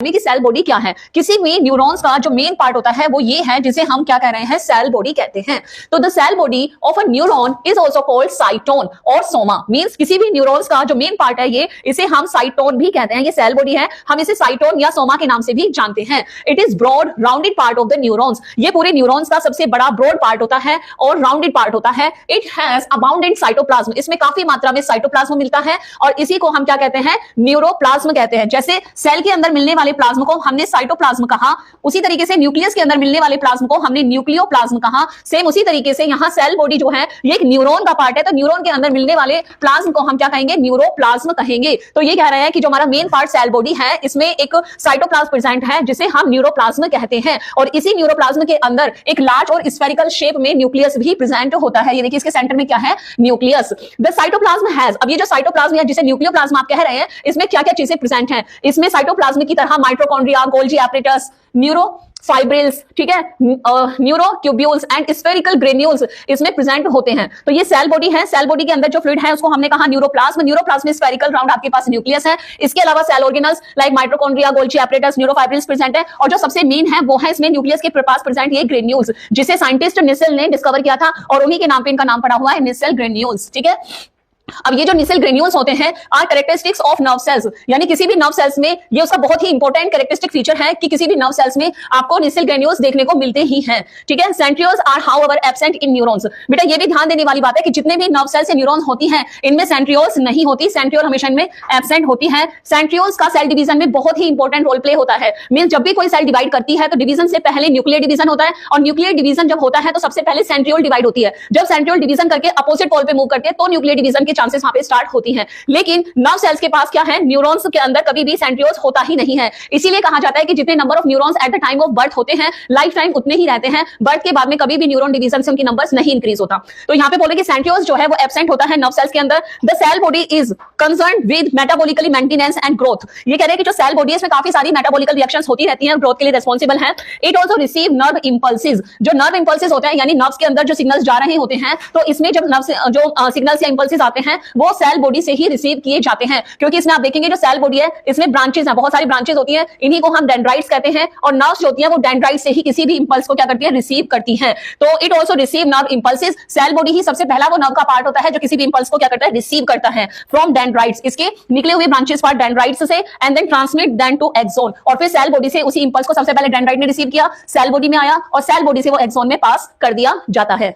की cell body क्या है? किसी भी न्यूरॉन्स का जो मेन पार्ट होता है वो ये है जिसे हम क्या कह रहे हैं, सेल बॉडी कहते हैं। तो the cell body of a neuron is also called cyton और सोमा। मींस किसी भी न्यूरॉन्स का जो मेन पार्ट है ये, इसे हम साइटोन भी कहते हैं। ये सेल बॉडी है, हम इसे साइटोन या सोमा के नाम से भी जानते हैं। It is broad rounded part of the neurons. ये पूरे न्यूरॉन्स का सबसे बड़ा ब्रॉड पार्ट होता है और राउंडेड पार्ट होता है। It has abundant cytoplasm. इसमें काफी मात्रा में साइटोप्लाज्म मिलता है और इसी को हम क्या कहते हैं, न्यूरोप्लाज्म कहते हैं। जैसे सेल के अंदर मिलने वाले प्लाज्म को हमने साइटोप्लाज्म कहा, उसी तरीके से न्यूक्लियस के अंदर मिलने वाले प्लाज्म को हमने न्यूक्लियोप्लाज्म कहा। सेम उसी तरीके से यहाँ सेल बॉडी जो है ये एक न्यूरॉन का पार्ट है, तो न्यूरॉन के अंदर मिलने वाले प्लाज्म को हम क्या कहेंगे, न्यूरोप्लाज्म कहेंगे। तो ये कह रहे हैं कि जो हमारा मेन पार्ट सेल बॉडी है इसमें एक साइटोप्लाज्म प्रेजेंट है जिसे हम न्यूरोप्लाज्म कहते हैं। और इसी न्यूरोप्लाज्म के अंदर एक लार्ज और स्फेरिकल शेप में न्यूक्लियस भी प्रेजेंट होता है। ये देखिए इसके सेंटर में क्या है, न्यूक्लियस। द साइटोप्लाज्म हैज, अब ये जो साइटोप्लाज्म है जिसे न्यूक्लियोप्लाज्म आप कह रहे हैं, इसमें क्या क्या चीजें प्रेजेंट हैं? इसमें साइटोप्लाज्म की तरह mitochondria, Golgi apparatus, neurofibrils, ठीक है, न्यूरोट्यूब्यूल्स एंड स्फेरिकल ग्रेन्यूल्स इसमें प्रेजेंट होते हैं। तो ये सेल बॉडी है। सेल बॉडी के अंदर जो फ्लूइड है उसको हमने कहा न्यूरोप्लाज्म। न्यूरोप्लाज्म में स्फेरिकल राउंड आपके पास न्यूक्लियस है। इसके अलावा cell organelles like mitochondria, Golgi apparatus, neurofibrils present है। और जो सबसे मेन है वो है इसमें न्यूक्लियस के पास प्रेजेंट ये ग्रेन्यूल्स, जिसे साइंटिस्ट निसेल ने डिस्कवर किया था और उन्हीं के नाम पे इनका नाम पड़ा हुआ है, निसेल ग्रेन्यूल्स। ठीक है, अब ये जो निसेल ग्रेन्यूल्स होते हैं are characteristics of nerve cells, यानी किसी भी नर्व सेल्स में ये उसका बहुत ही इंपॉर्टेंट कैरेक्टरिस्टिक फीचर है कि किसी भी नर्व सेल्स में आपको निसेल ग्रेन्यूल्स देखने को मिलते ही हैं। ठीक है, centrioles are however absent in neurons. बेटा ये भी ध्यान देने वाली बात है कि जितने भी नर्व सेल्स से न्यूरॉन्स होती हैं इनमें सेंट्रियोल्स नहीं होती, सेंट्रियोल हमेशा इनमें एब्सेंट होती है। सेंट्रियोल्स का सेल डिवीजन में बहुत ही इंपॉर्टेंट रोल प्ले होता है। मींस जब भी कोई सेल डिवाइड करती है तो डिवीजन से पहले न्यूक्लियर डिवीजन होता है और न्यूक्लियर डिवीजन जब होता है तो सबसे पहले सेंट्रियोल डिवाइड होती है। जब सेंट्रियोल डिवीजन करके अपोजिट पोल पे मूव करती है तो न्यूक्लियर डिवीजन के चांसेस वहां पे स्टार्ट होती हैं। लेकिन नर्व सेल्स के पास क्या है, न्यूरॉन्स के अंदर कभी भी सेंट्रियोल्स होता ही नहीं है। इसीलिए कहा जाता है कि जितने number of neurons at the time of birth होते हैं लाइफ टाइम उतने ही रहते हैं। बर्थ के बाद में कभी भी न्यूरॉन डिवीजन से उनकी नंबर्स नहीं इंक्रीज होता। तो यहां पे बोले कि सेंट्रियोल्स जो है वो एब्सेंट होता है नर्व सेल्स के अंदर। The cell body is concerned with metabolically maintenance and growth. ये कह रहे हैं कि जो सेल बॉडी है इसमें काफी सारी मेटाबॉलिकल रिएक्शंस होती रहती हैं, ग्रोथ के लिए रिस्पांसिबल है। It also receive nerve impulses. जो नर्व इंपल्सेस होते हैं यानी नर्व्स के अंदर जो सिग्नल्स जा रहे होते हैं, तो इसमें जब नर्व जो सिग्नल्स या इंपल्सेस आते हैं वो सेल बॉडी से ही रिसीव किए जाते हैं। क्योंकि इसमें आप देखेंगे जो सेल बॉडी है इसमें ब्रांचेस हैं, बहुत सारी ब्रांचेस होती हैं, इन्हीं को हम डेंड्राइट्स कहते हैं। और नर्व्स जो होती हैं वो डेंड्राइट से ही किसी भी इंपल्स को क्या करती है, रिसीव करती हैं। तो it also receive nerve impulses. Cell body ही सबसे पहला वो नर्व का पार्ट होता है जो किसी भी इंपल्स को क्या करता है, रिसीव करता है फ्रॉम डेंड्राइट्स। इसके निकले हुए ब्रांचेस पार्ट डेंड्राइट्स से and then transmit then to axon. और फिर सेल बॉडी से उसी इंपल्स को सबसे पहले डेंड्राइट ने रिसीव किया, सेल बॉडी में आया और सेल बॉडी से वो एक्सोन में पास कर दिया जाता है।